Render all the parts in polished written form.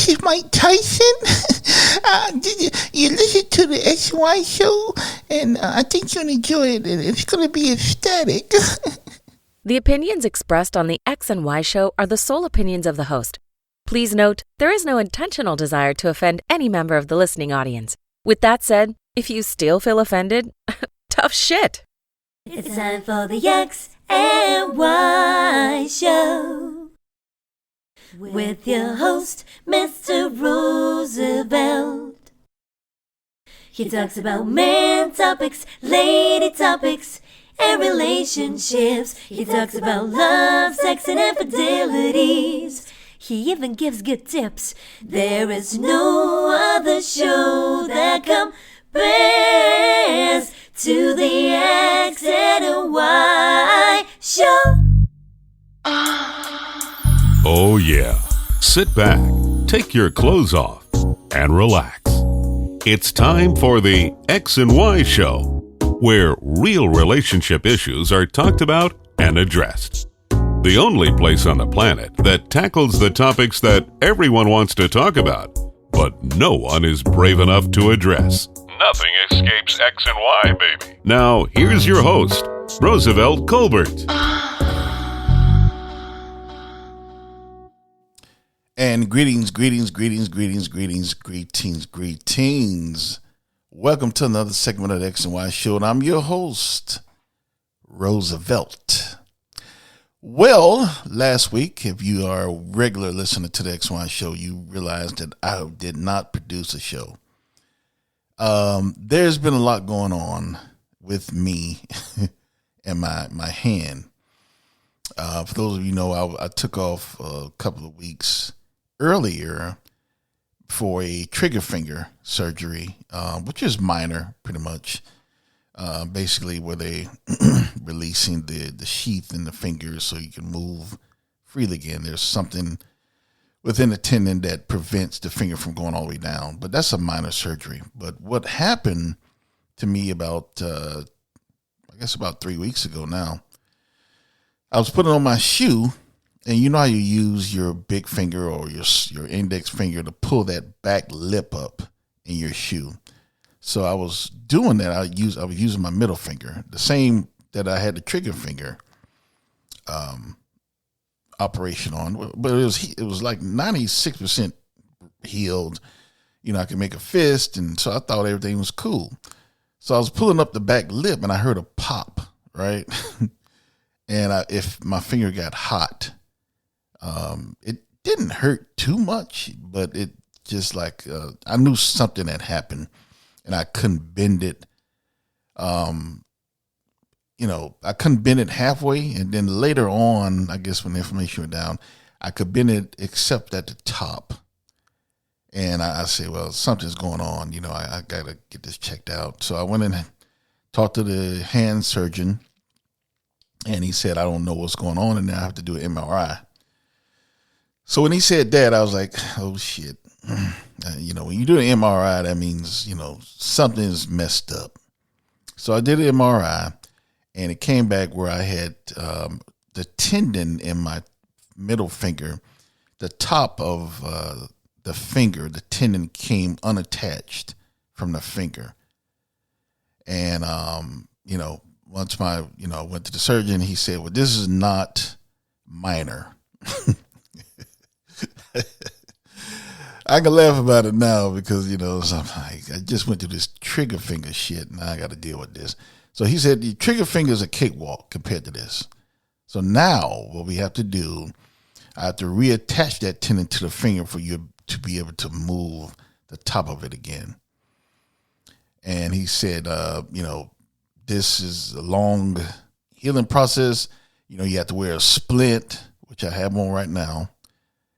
this is Mike Tyson. You listen to the XY show, and I think you'll enjoy it. It's going to be ecstatic. The opinions expressed on the X and Y show are the sole opinions of the host. Please note, there is no intentional desire to offend any member of the listening audience. With that said, if you still feel offended, tough shit. It's time for the X and Y show with your host, Mr. Roosevelt. He talks about man topics, lady topics, and relationships. He talks about love, sex, and infidelities. He even gives good tips. There is no other show that compares to the X and Y show. Oh yeah. Sit back, take your clothes off, and relax. It's time for the X and Y show, where real relationship issues are talked about and addressed. The only place on the planet that tackles the topics that everyone wants to talk about, but no one is brave enough to address. Nothing escapes X and Y, baby. Now, here's your host, Roosevelt Colbert. And greetings. Welcome to another segment of the X and Y show, and I'm your host, Roosevelt. Well, last week, if you are a regular listener to the X and Y show, you realized that I did not produce a show. There's been a lot going on with me and my hand. For those of you who know, I took off a couple of weeks earlier for a trigger finger surgery, which is minor, pretty much. Basically, where they releasing the sheath in the fingers so you can move freely again. There's something within the tendon that prevents the finger from going all the way down, but that's a minor surgery. But what happened to me about 3 weeks ago now, I was putting on my shoe, and you know how you use your big finger or your index finger to pull that back lip up in your shoe. So I was doing that. I was using my middle finger, the same that I had the trigger finger operation on, but it was like 96% healed. You know, I could make a fist, and so I thought everything was cool. So I was pulling up the back lip, and I heard a pop, right? And if my finger got hot, it didn't hurt too much, but it just like I knew something had happened, and I couldn't bend it. I couldn't bend it halfway, and then later on, I guess when the inflammation went down, I could bend it except at the top. And I said, well, something's going on. You know, I got to get this checked out. So I went in and talked to the hand surgeon, and he said, I don't know what's going on, and I have to do an MRI. So when he said that, I was like, oh, shit. When you do an MRI, that means, something's messed up. So I did an MRI, and it came back where I had the tendon in my middle finger, the top of the finger, the tendon came unattached from the finger. And, once I went to the surgeon, he said, well, this is not minor. I can laugh about it now because, I just went through this trigger finger shit, and I got to deal with this. So he said, the trigger finger is a cakewalk compared to this. So now what we have to do, I have to reattach that tendon to the finger for you to be able to move the top of it again. And he said, this is a long healing process. You have to wear a splint, which I have on right now.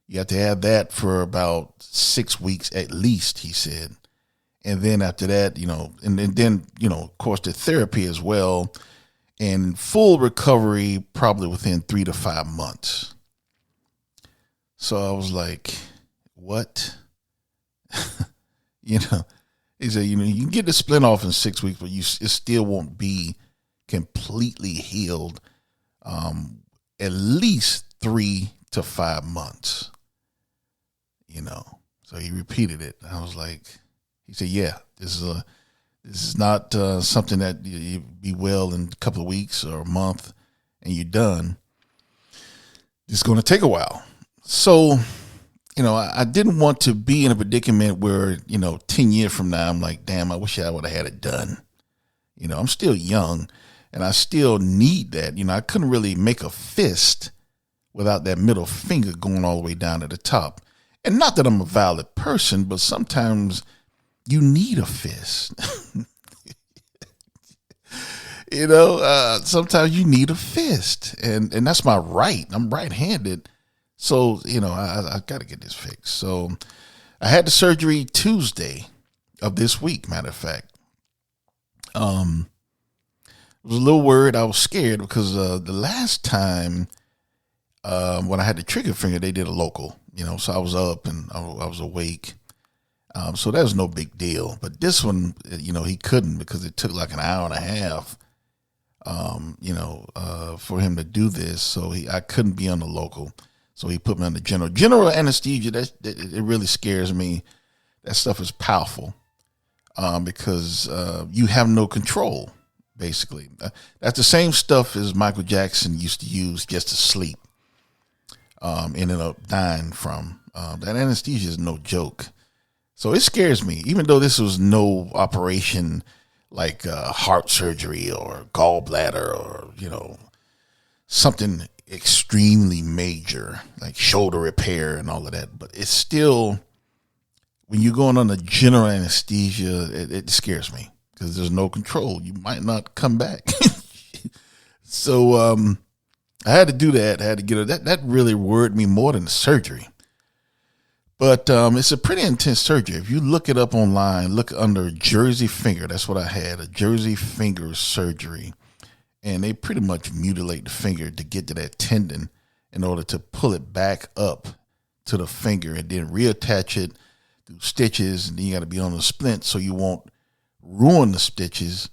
You have to have that for about 6 weeks at least, he said. And then after that, and then, of course, the therapy as well, and full recovery probably within 3 to 5 months. So I was like, what? He said, you can get the splint off in 6 weeks, but it still won't be completely healed. At least 3 to 5 months. So he repeated it. I was like, he said, yeah, this is not something that you be well in a couple of weeks or a month and you're done. It's going to take a while. So, I didn't want to be in a predicament where, 10 years from now, I'm like, damn, I wish I would have had it done. I'm still young and I still need that. I couldn't really make a fist without that middle finger going all the way down to the top. And not that I'm a violent person, but sometimes you need a fist. Sometimes you need a fist. And that's my right. I'm right-handed. So, I got to get this fixed. So I had the surgery Tuesday of this week, matter of fact. I was a little worried. I was scared because the last time when I had the trigger finger, they did a local, so I was up and I was awake. So that was no big deal. But this one, he couldn't because it took like an hour and a half, for him to do this. So I couldn't be on the local. So he put me on the general anesthesia. It really scares me. That stuff is powerful because you have no control, basically. That's the same stuff as Michael Jackson used to use just to sleep. Ended up dying from. That anesthesia is no joke. So it scares me, even though this was no operation like heart surgery or gallbladder or, something extremely major like shoulder repair and all of that. But it's still, when you're going on a general anesthesia, it scares me because there's no control. You might not come back. So I had to do that. I had to get it. That really worried me more than the surgery. But it's a pretty intense surgery. If you look it up online, look under Jersey finger. That's what I had, a Jersey finger surgery. And they pretty much mutilate the finger to get to that tendon in order to pull it back up to the finger and then reattach it through stitches. And then you got to be on a splint so you won't ruin the stitches.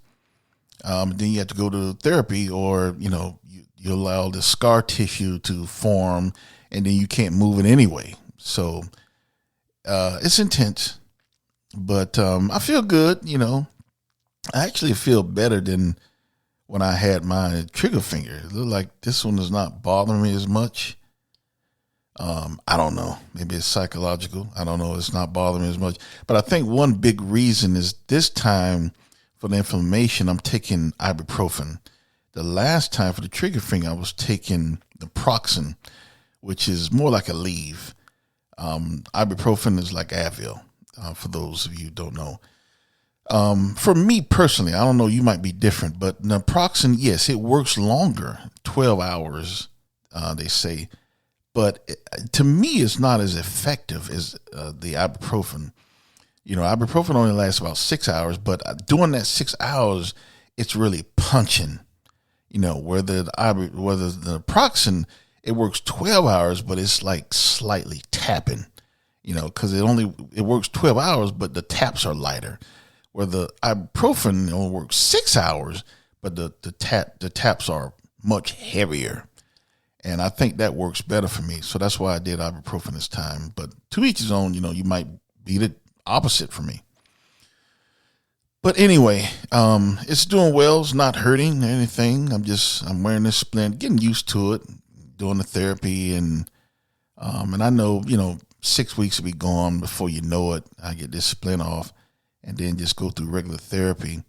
Then you have to go to therapy or, you allow the scar tissue to form and then you can't move it anyway. So it's intense, but I feel good. I actually feel better than when I had my trigger finger. It looked like this one is not bothering me as much. I don't know. Maybe it's psychological. I don't know. It's not bothering me as much. But I think one big reason is this time for the inflammation, I'm taking ibuprofen. The last time for the trigger finger, I was taking the Proxen, which is more like a leave. Ibuprofen is like Advil, for those of you who don't know. For me personally, I don't know, you might be different, but naproxen, yes, it works longer, 12 hours, they say. But to me, it's not as effective as the ibuprofen. Ibuprofen only lasts about 6 hours, but during that 6 hours, it's really punching. Where the naproxen, it works 12 hours, but it's like slightly tapping, because it works 12 hours, but the taps are lighter. Where the ibuprofen only works 6 hours, but the taps are much heavier. And I think that works better for me. So that's why I did ibuprofen this time. But to each his own, you might be the opposite for me. But anyway, it's doing well. It's not hurting or anything. I'm wearing this splint, getting used to it, doing the therapy. And I know, 6 weeks will be gone before you know it. I get this splint off and then just go through regular therapy.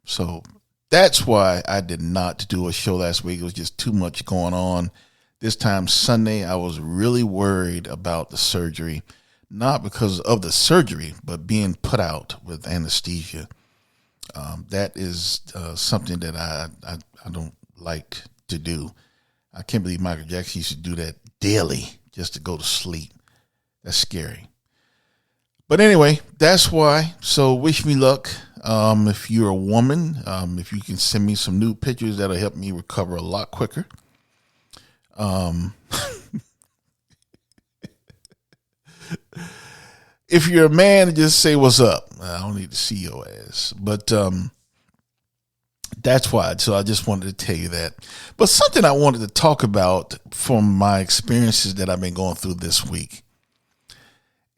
So that's why I did not do a show last week. It was just too much going on. This time Sunday, I was really worried about the surgery. Not because of the surgery, but being put out with anesthesia. That is something that I don't like to do. I can't believe Michael Jackson used to do that daily just to go to sleep. That's scary. But anyway, that's why. So wish me luck. If you're a woman, if you can send me some nude pictures, that'll help me recover a lot quicker. If you're a man, just say what's up. I don't need to see your ass. But that's why. So I just wanted to tell you that. But something I wanted to talk about from my experiences that I've been going through this week.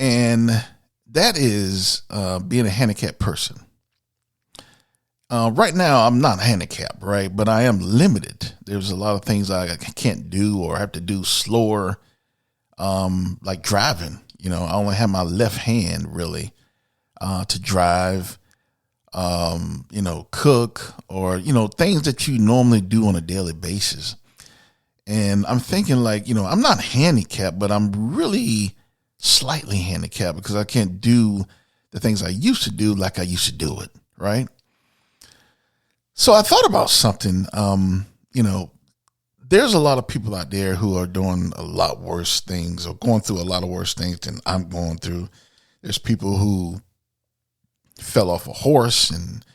And that is being a handicapped person. Right now, I'm not handicapped, right? But I am limited. There's a lot of things I can't do or have to do slower, like driving. I only have my left hand really to drive, cook, or, things that you normally do on a daily basis. And I'm thinking like, I'm not handicapped, but I'm really slightly handicapped because I can't do the things I used to do like I used to do it, right? So I thought about something, there's a lot of people out there who are doing a lot worse things or going through a lot of worse things than I'm going through. There's people who fell off a horse and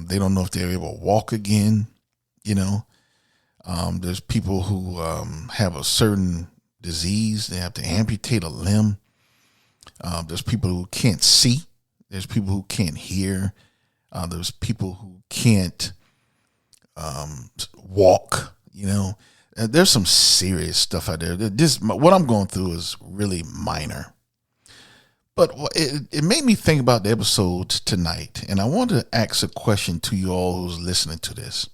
they don't know if they're able to walk again, There's people who have a certain disease. They have to amputate a limb. There's people who can't see. There's people who can't hear. There's people who can't walk, There's some serious stuff out there. What I'm going through is really minor. But it made me think about the episode tonight, and I want to ask a question to you all who's listening to this.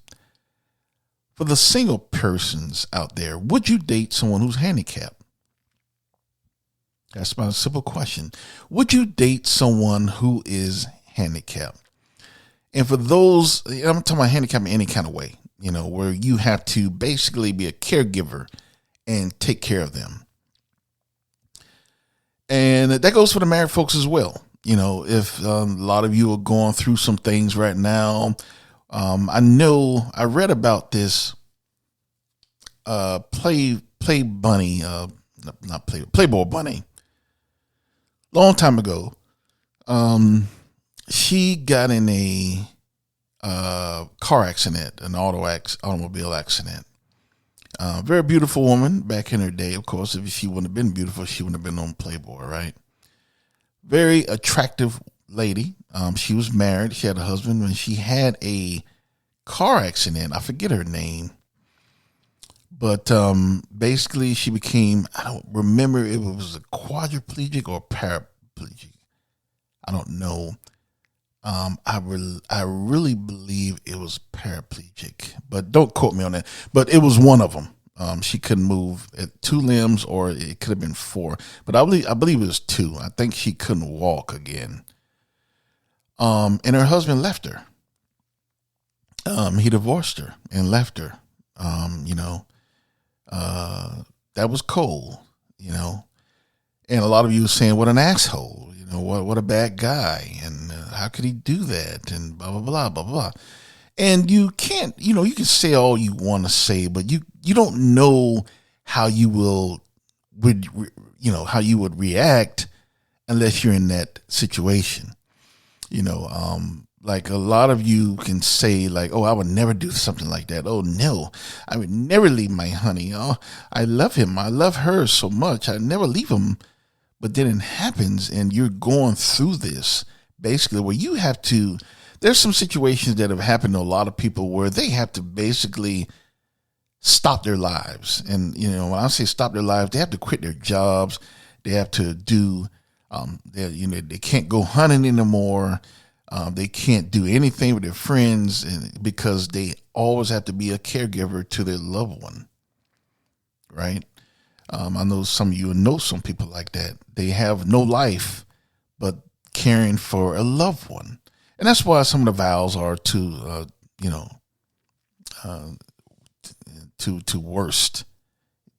For the single persons out there, would you date someone who's handicapped? That's about a simple question. Would you date someone who is handicapped? And for those, I'm talking about handicap in any kind of way, where you have to basically be a caregiver and take care of them. And that goes for the married folks as well. If a lot of you are going through some things right now, I know I read about this Playboy Bunny, long time ago. She got in a car accident, an automobile accident. Very beautiful woman back in her day. Of course, if she wouldn't have been beautiful, she wouldn't have been on Playboy, right? Very attractive lady. She was married. She had a husband. When she had a car accident, I forget her name, but basically she became, I don't remember if it was a quadriplegic or paraplegic. I don't know. I really believe it was paraplegic, but don't quote me on that. But it was one of them. She couldn't move at 2 limbs, or it could have been 4. But I believe it was 2. I think she couldn't walk again. And her husband left her. He divorced her and left her. That was cold, And a lot of you are saying, what an asshole, what a bad guy, and how could he do that, and blah, blah, blah, blah, blah. And you can't, you can say all you want to say, but you don't know how you would react unless you're in that situation. Like a lot of you can say like, oh, I would never do something like that. Oh no, I would never leave my honey. Oh, I love him. I love her so much. I'd never leave him. But then it happens and you're going through this basically where you have to, there's some situations that have happened to a lot of people where they have to basically stop their lives. And, when I say stop their lives, they have to quit their jobs. They have to do, they can't go hunting anymore. They can't do anything with their friends because they always have to be a caregiver to their loved one. Right? I know some of you know some people like that. They have no life but caring for a loved one. And that's why some of the vows are to worst,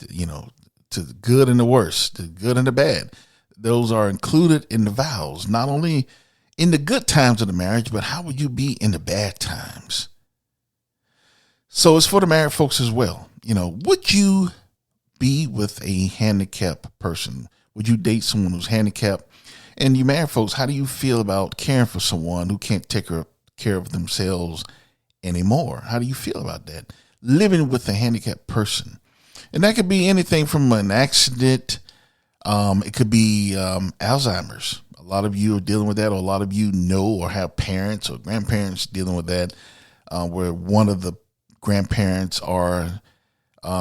to the good and the worst, the good and the bad. Those are included in the vows, not only in the good times of the marriage, but how would you be in the bad times? So it's for the married folks as well. Would you be with a handicapped person? Would you date someone who's handicapped? And you married folks, how do you feel about caring for someone who can't take care of themselves anymore? How do you feel about that? Living with a handicapped person. And that could be anything from an accident. It could be Alzheimer's. A lot of you are dealing with that, or a lot of you know or have parents or grandparents dealing with that, where one of the grandparents are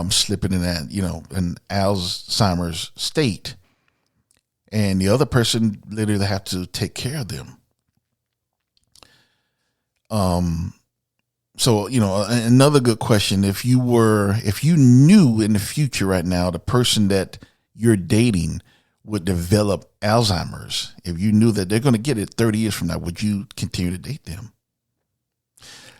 slipping in that, an Alzheimer's state. and the other person literally have to take care of them. So, another good question, if you knew in the future right now, the person that you're dating would develop Alzheimer's, if you knew that they're going to get it 30 years from now, would you continue to date them?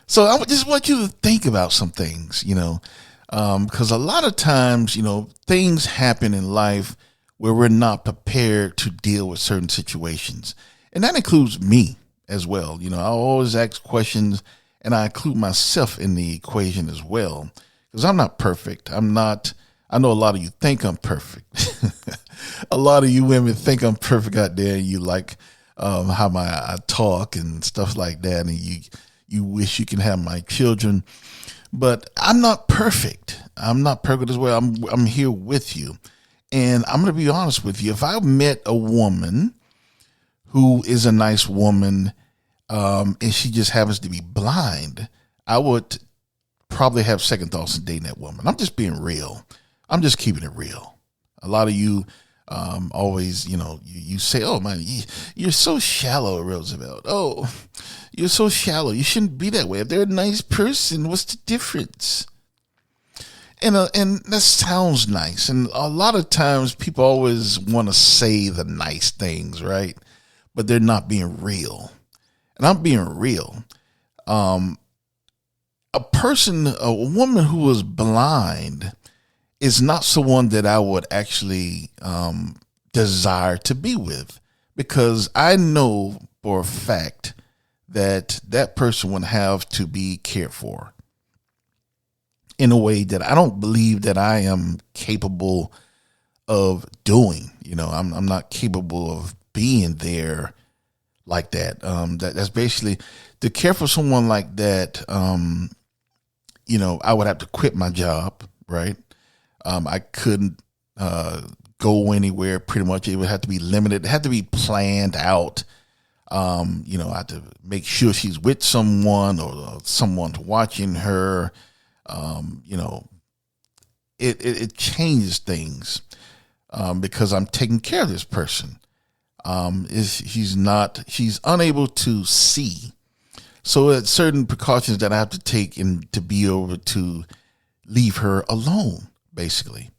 So I just want you to think about some things, because a lot of times, things happen in life where we're not prepared to deal with certain situations. And that includes me as well. I always ask questions, and I include myself in the equation as well, because I'm not perfect. I know a lot of you think I'm perfect. A lot of you women think I'm perfect out there. You like how I talk and stuff like that, and you wish you can have my children. But I'm not perfect. I'm not perfect as well. I'm here with you. And I'm going to be honest with you. If I met a woman who is a nice woman, and she just happens to be blind, I would probably have second thoughts in dating that woman. I'm just being real. I'm just keeping it real. A lot of you always, you say, oh man, you're so shallow, Roosevelt. Oh, you're so shallow. You shouldn't be that way. If they're a nice person, what's the difference? And that sounds nice. And a lot of times people always want to say the nice things, right? But they're not being real. And I'm being real. A woman who is blind is not someone that I would actually desire to be with, because I know for a fact that person would have to be cared for in a way that I don't believe that I am capable of doing. I'm not capable of being there like that. That's basically, to care for someone like that. I would have to quit my job, right? I couldn't go anywhere pretty much. It would have to be limited. It had to be planned out. I had to make sure she's with someone or someone's watching her. It changes things because I'm taking care of this person. She's unable to see. So it's certain precautions that I have to take and to be able to leave her alone, basically.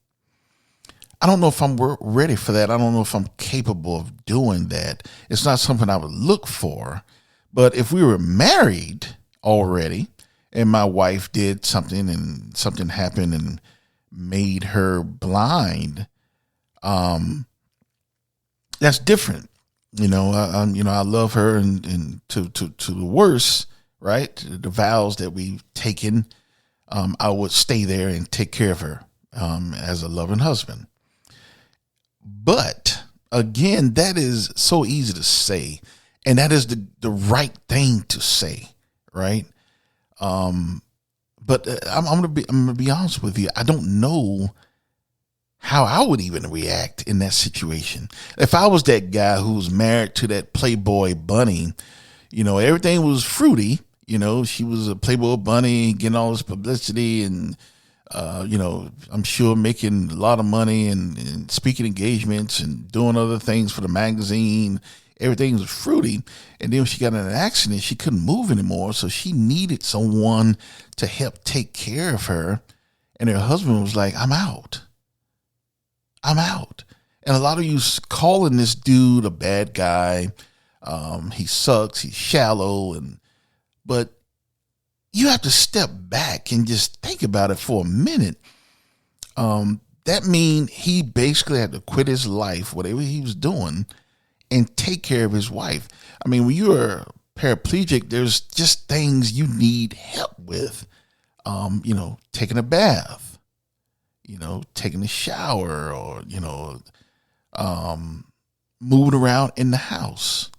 I don't know if I'm ready for that. I don't know if I'm capable of doing that. It's not something I would look for. But if we were married already and my wife did something and something happened and made her blind, that's different. I love her and to the worst, right? The vows that we've taken, I would stay there and take care of her as a loving husband. But again, that is so easy to say, and that is the right thing to say, right? But I'm gonna be honest with you. I don't know how I would even react in that situation. If I was that guy who was married to that Playboy bunny, everything was fruity. She was a Playboy bunny, getting all this publicity and, I'm sure making a lot of money and speaking engagements and doing other things for the magazine. Everything was fruity. And then when she got in an accident, she couldn't move anymore. So she needed someone to help take care of her. And her husband was like, I'm out. And a lot of you calling this dude a bad guy. He sucks. He's shallow. But you have to step back and just think about it for a minute. That means he basically had to quit his life, whatever he was doing, and take care of his wife. I mean, when you're paraplegic, there's just things you need help with. Taking a bath, taking a shower, or, moving around in the house,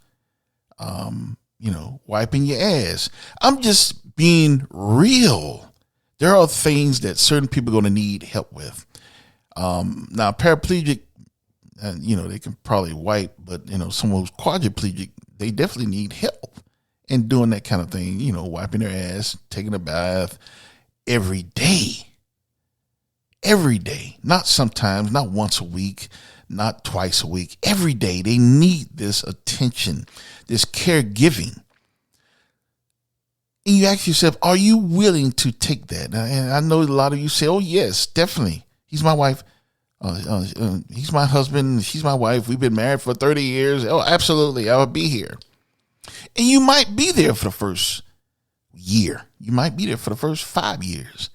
wiping your ass. I'm just being real. There are things that certain people are going to need help with. Now, paraplegic, they can probably wipe, but, someone who's quadriplegic, they definitely need help in doing that kind of thing, wiping their ass, taking a bath every day, not sometimes, not once a week, not twice a week. Every day they need this attention, this caregiving. And you ask yourself, are you willing to take that? And I know a lot of you say, oh, yes, definitely. He's my wife. He's my husband. She's my wife. We've been married for 30 years. Oh, absolutely. I will be here. And you might be there for the first year. You might be there for the first 5 years,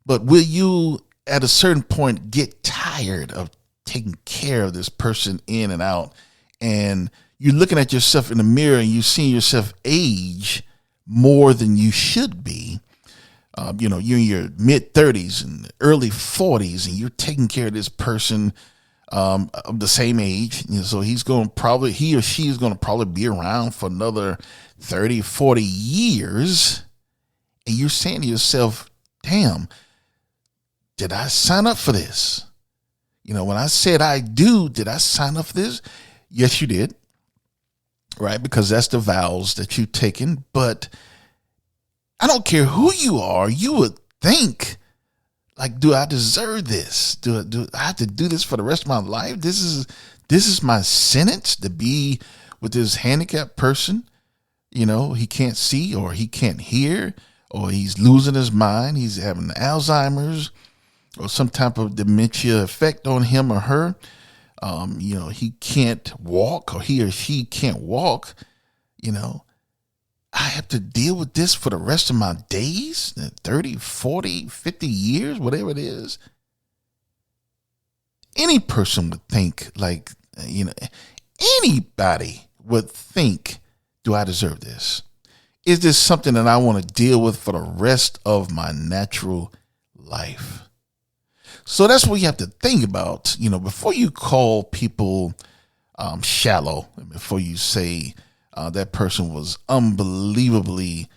But will you, at a certain point, get tired of taking care of this person in and out? And you're looking at yourself in the mirror and you're seeing yourself age more than you should be. You're in your mid 30s and early 40s, and you're taking care of this person of the same age. So he or she is going to probably be around for another 30, 40 years. And you're saying to yourself, damn, did I sign up for this? When I said I do, did I sign up for this? Yes, you did. Right? Because that's the vows that you've taken. But I don't care who you are, you would think, like, do I deserve this? Do I have to do this for the rest of my life? This is my sentence to be with this handicapped person. He can't see or he can't hear, or he's losing his mind. He's having Alzheimer's or some type of dementia effect on him or her. He can't walk, or he or she can't walk. I have to deal with this for the rest of my days, 30, 40, 50 years, whatever it is. Any person would think, anybody would think, do I deserve this? Is this something that I want to deal with for the rest of my natural life? So that's what you have to think about, before you call people shallow, before you say that person was unbelievably,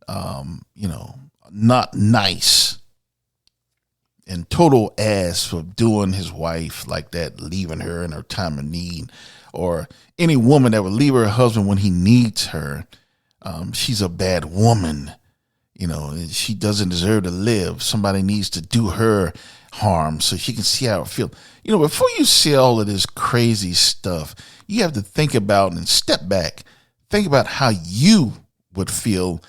not nice and total ass for doing his wife like that, leaving her in her time of need, or any woman that would leave her husband when he needs her. She's a bad woman. She doesn't deserve to live. Somebody needs to do her harm so she can see how it feels. Before you say all of this crazy stuff, you have to think about and step back. Think about how you would feel,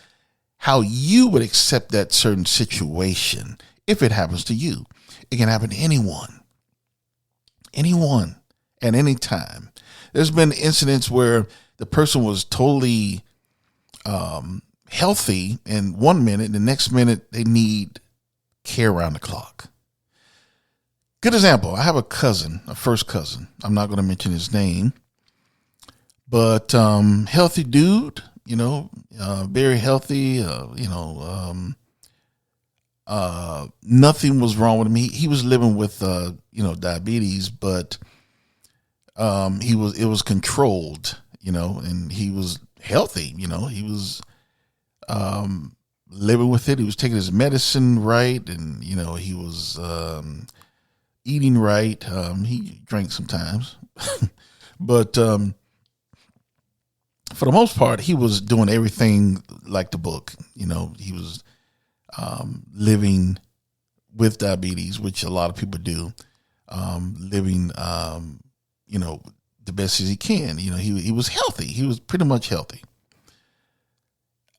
how you would accept that certain situation if it happens to you. It can happen to anyone at any time. There's been incidents where the person was totally healthy in 1 minute, the next minute they need care around the clock. Good example. I have a first cousin. I'm not going to mention his name. But healthy dude, very healthy, nothing was wrong with him. He was living with, diabetes, but it was controlled, and he was healthy, he was living with it. He was taking his medicine right, and, he was eating right. He drank sometimes, but for the most part, he was doing everything like the book. He was living with diabetes, which a lot of people do, living, the best as he can. He was healthy. He was pretty much healthy.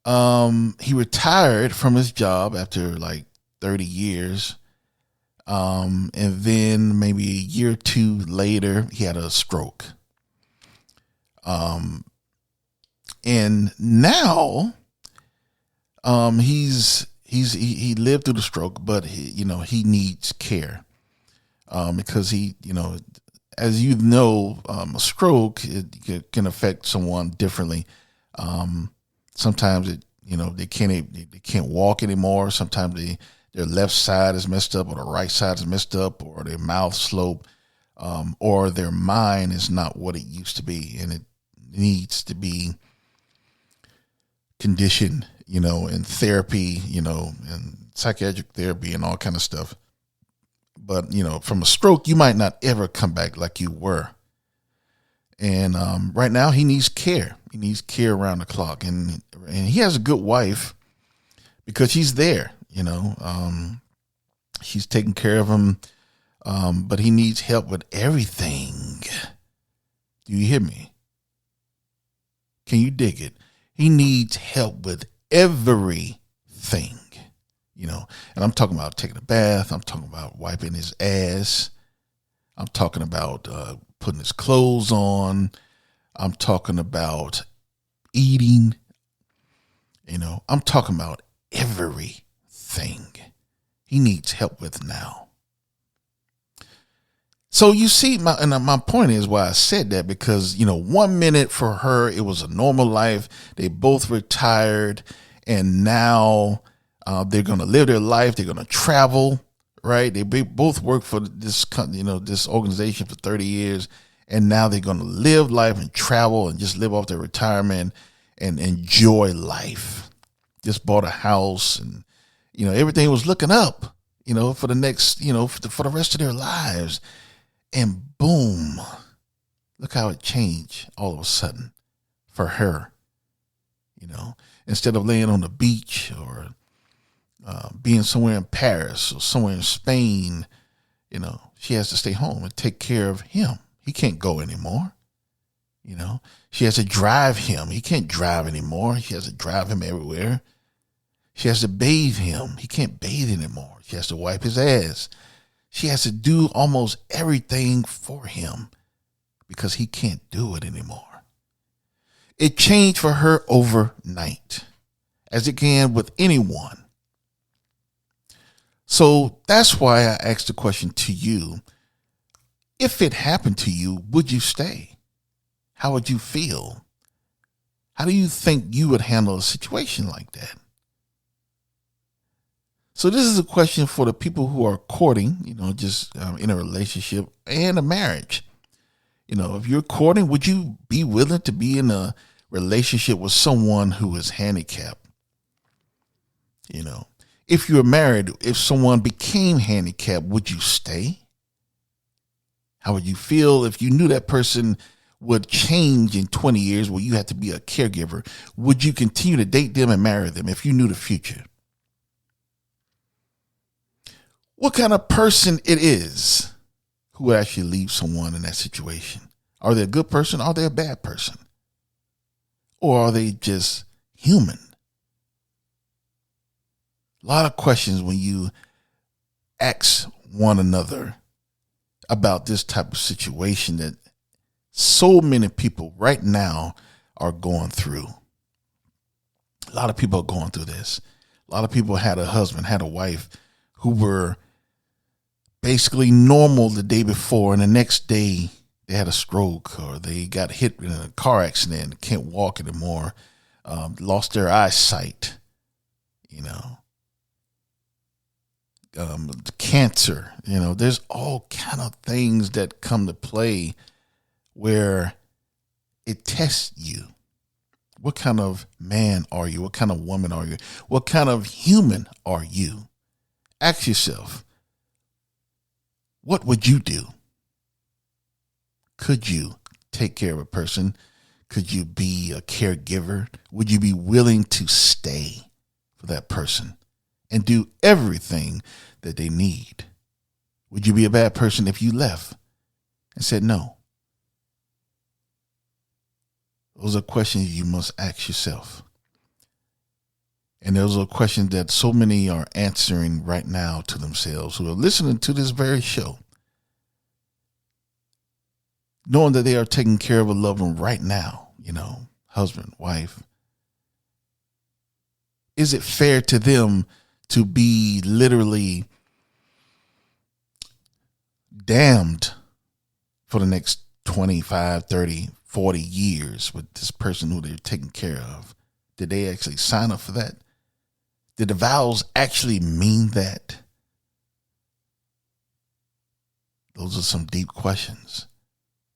He retired from his job after like 30 years. And then maybe a year or two later, he had a stroke. And now, he lived through the stroke, but he needs care, because as a stroke, it can affect someone differently. Sometimes they can't walk anymore. Sometimes their left side is messed up, or the right side is messed up, or their mouth slope, or their mind is not what it used to be, and it needs to be conditioned, and therapy, and psychiatric therapy and all kind of stuff. But, from a stroke, you might not ever come back like you were. And right now he needs care. He needs care around the clock. And he has a good wife because she's there, she's taking care of him but he needs help with everything. Do you hear me? Can you dig it? He needs help with everything, and I'm talking about taking a bath. I'm talking about wiping his ass. I'm talking about putting his clothes on. I'm talking about eating. I'm talking about everything he needs help with now. So you see, my point is why I said that, because, 1 minute for her, it was a normal life. They both retired, and now they're going to live their life. They're going to travel, right? They both worked for this, this organization for 30 years, and now they're going to live life and travel and just live off their retirement and enjoy life. Just bought a house, and, everything was looking up, for the next, for the rest of their lives. And boom, look how it changed all of a sudden for her. Instead of laying on the beach or being somewhere in Paris or somewhere in Spain, she has to stay home and take care of him. He can't go anymore. She has to drive him. He can't drive anymore. She has to drive him everywhere. She has to bathe him. He can't bathe anymore. She has to wipe his ass. She has to do almost everything for him because he can't do it anymore. It changed for her overnight, as it can with anyone. So that's why I asked the question to you. If it happened to you, would you stay? How would you feel? How do you think you would handle a situation like that? So this is a question for the people who are courting, just in a relationship and a marriage. If you're courting, would you be willing to be in a relationship with someone who is handicapped? If you're married, if someone became handicapped, would you stay? How would you feel if you knew that person would change in 20 years where you had to be a caregiver? Would you continue to date them and marry them if you knew the future? What kind of person it is who would actually leave someone in that situation? Are they a good person? Are they a bad person? Or are they just human? A lot of questions when you ask one another about this type of situation that so many people right now are going through. A lot of people are going through this. A lot of people had a husband, had a wife who were basically normal the day before, and the next day they had a stroke or they got hit in a car accident, can't walk anymore, lost their eyesight, cancer, there's all kind of things that come to play where it tests you. What kind of man are you? What kind of woman are you? What kind of human are you? Ask yourself, what would you do? Could you take care of a person? Could you be a caregiver? Would you be willing to stay for that person and do everything that they need? Would you be a bad person if you left and said no? Those are questions you must ask yourself. And those are questions that so many are answering right now to themselves who are listening to this very show, knowing that they are taking care of a loved one right now, husband, wife. Is it fair to them to be literally damned for the next 25, 30, 40 years with this person who they're taking care of? Did they actually sign up for that? Did the vows actually mean that? Those are some deep questions.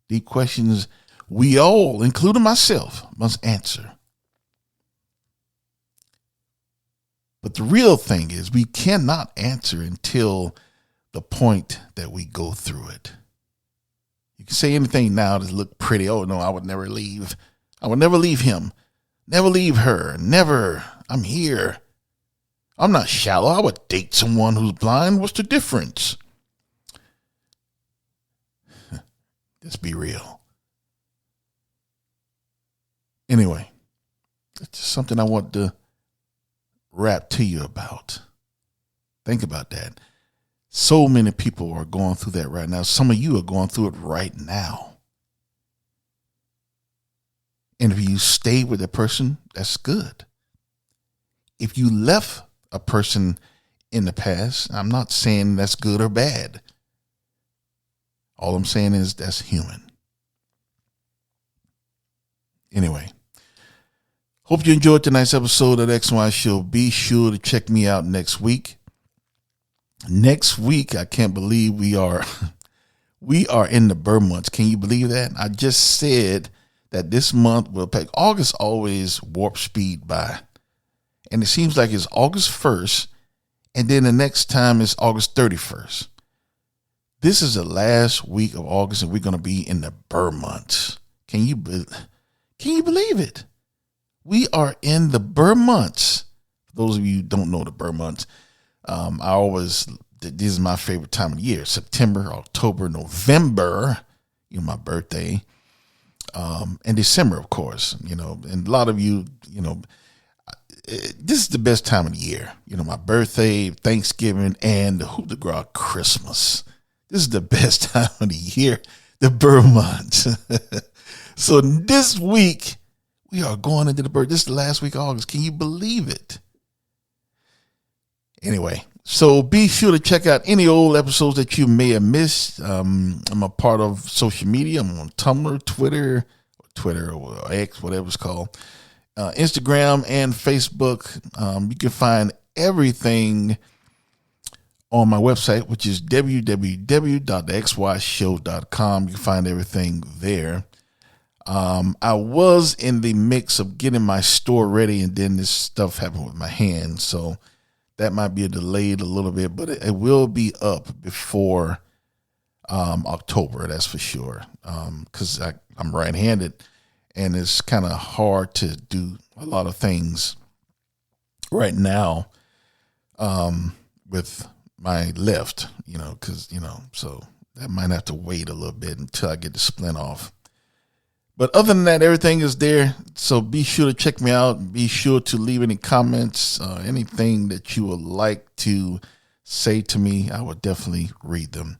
Deep questions we all, including myself, must answer. But the real thing is we cannot answer until the point that we go through it. You can say anything now to look pretty. Oh, no, I would never leave. I would never leave him. Never leave her. Never. I'm here. I'm not shallow. I would date someone who's blind. What's the difference? be real. Anyway, it's just something I want to rap to you about. Think about that. So many people are going through that right now. Some of you are going through it right now. And if you stay with a person, that's good. If you left a person in the past, I'm not saying that's good or bad. All I'm saying is that's human. Anyway, hope you enjoyed tonight's episode of the X&Y Show. Be sure to check me out next week. Next week, I can't believe we are in the Burr months. Can you believe that? I just said that this month will take. August always warp speed by. And it seems like it's August 1st, and then the next time is August 31st. This is the last week of August, and we're going to be in the Burr months. Can you believe it? We are in the Burr months. For those of you who don't know the Burr months, this is my favorite time of the year. September, October, November, my birthday, and December, of course, and a lot of you, this is the best time of the year. My birthday, Thanksgiving, and the Hoop de Gras Christmas. This is the best time of the year, the Burr months. So this week, we are going into the Burr. This is the last week of August. Can you believe it? Anyway, so be sure to check out any old episodes that you may have missed. I'm a part of social media. I'm on Tumblr, Twitter or X, whatever it's called. Instagram and Facebook. You can find everything on my website, which is www.thexyshow.com. You can find everything there. I was in the mix of getting my store ready, and then this stuff happened with my hand, so that might be delayed a little bit, but it will be up before October, that's for sure, because I'm right-handed, and it's kind of hard to do a lot of things right now with my left, because, so that might have to wait a little bit until I get the splint off. But other than that, everything is there. So be sure to check me out. Be sure to leave any comments, anything that you would like to say to me. I will definitely read them.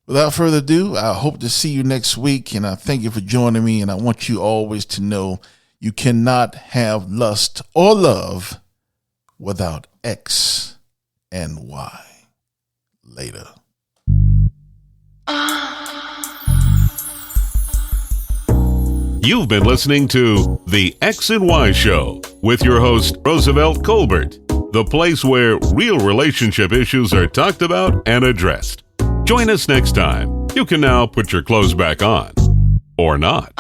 Without further ado, I hope to see you next week. And I thank you for joining me. And I want you always to know you cannot have lust or love without X and Y. Later. You've been listening to The X and Y Show with your host, Roosevelt Colbert, the place where real relationship issues are talked about and addressed. Join us next time. You can now put your clothes back on. Or not.